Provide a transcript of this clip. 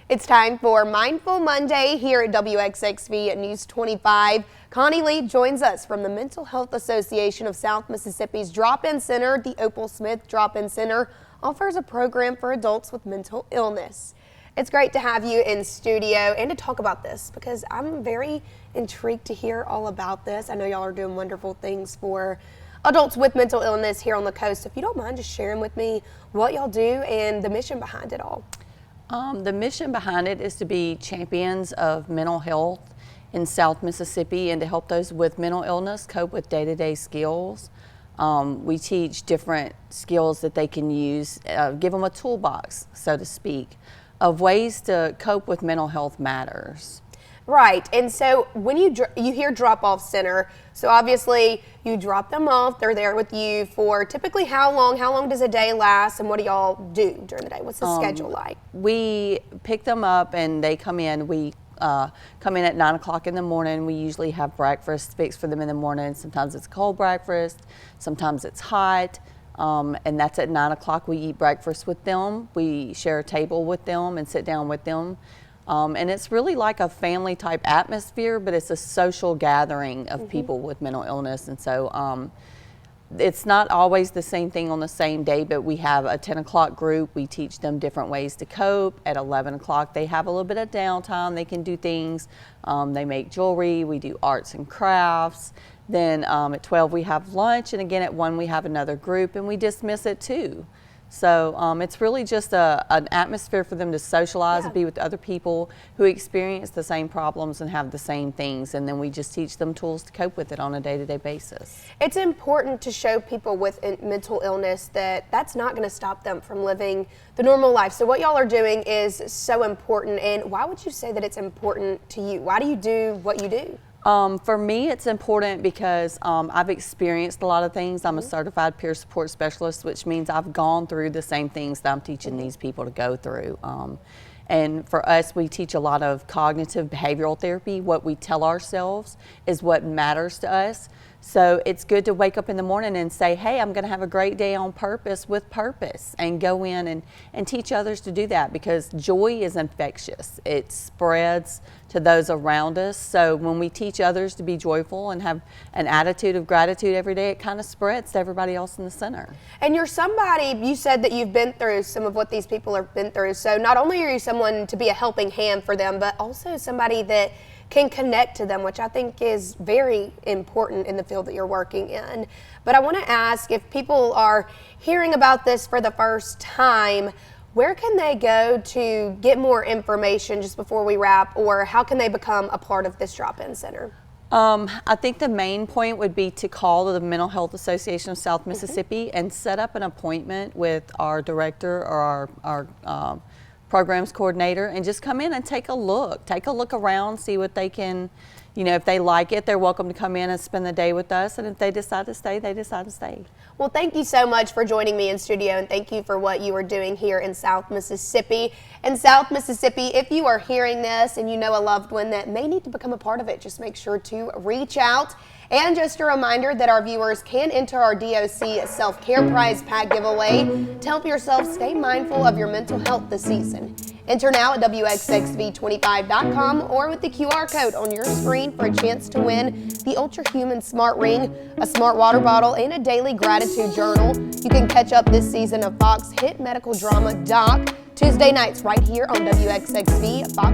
It's time for Mindful Monday here at WXXV News 25. Connie Lee joins us from the Mental Health Association of South Mississippi's Drop-In Center. The Opal Smith Drop-In Center offers a program for adults with mental illness. It's great to have you in studio and to talk about this because I'm very intrigued to hear all about this. I know y'all are doing wonderful things for adults with mental illness here on the coast. If you don't mind just sharing with me what y'all do and the mission behind it all. The mission behind it is to be champions of mental health in South Mississippi and to help those with mental illness cope with day-to-day skills. We teach different skills that they can use, give them a toolbox, so to speak, of ways to cope with mental health matters. Right, and so when you hear drop-off center, so obviously you drop them off, they're there with you for typically how long? How long does a day last, and what do y'all do during the day? What's the schedule like? We pick them up and they come in. We come in at 9 o'clock in the morning. We usually have breakfast fixed for them in the morning. Sometimes it's cold breakfast, sometimes it's hot. And that's at 9 o'clock. We eat breakfast with them. We share a table with them and sit down with them. And it's really like a family type atmosphere, but it's a social gathering of people with mental illness. And so it's not always the same thing on the same day, but we have a 10 o'clock group. We teach them different ways to cope. At 11 o'clock, they have a little bit of downtime. They can do things. They make jewelry. We do arts and crafts. Then at 12, we have lunch. And again, at 1, we have another group, and we dismiss at 2. So it's really just an atmosphere for them to socialize and be with other people who experience the same problems and have the same things, and then we just teach them tools to cope with it on a day-to-day basis. It's important to show people with mental illness that that's not going to stop them from living the normal life. So what y'all are doing is so important, and why would you say that it's important to you? Why do you do what you do? For me, it's important because I've experienced a lot of things. I'm a certified peer support specialist, which means I've gone through the same things that I'm teaching these people to go through. And for us, we teach a lot of cognitive behavioral therapy. What we tell ourselves is what matters to us. So it's good to wake up in the morning and say, hey, I'm going to have a great day on purpose with purpose, and go in and teach others to do that, because joy is infectious. It spreads to those around us. So when we teach others to be joyful and have an attitude of gratitude every day, it kind of spreads to everybody else in the center. And you're somebody, you said that you've been through some of what these people have been through. So not only are you someone to be a helping hand for them, but also somebody that can connect to them, which I think is very important in the field that you're working in. But I want to ask, if people are hearing about this for the first time, where can they go to get more information just before we wrap, or how can they become a part of this drop-in center? I think the main point would be to call the Mental Health Association of South Mississippi and set up an appointment with our director or our programs coordinator, and just come in and take a look around, see what they can, if they like it, they're welcome to come in and spend the day with us, and if they decide to stay, they decide to stay. Well, thank you so much for joining me in studio, and thank you for what you are doing here in South Mississippi. In South Mississippi, if you are hearing this and you know a loved one that may need to become a part of it, just make sure to reach out. And just a reminder that our viewers can enter our DOC self-care prize pack giveaway to help yourself stay mindful of your mental health this season. Enter now at WXXV25.com or with the QR code on your screen for a chance to win the Ultra Human Smart Ring, a smart water bottle, and a daily gratitude journal. You can catch up this season of Fox hit medical drama Doc Tuesday nights right here on WXXV Fox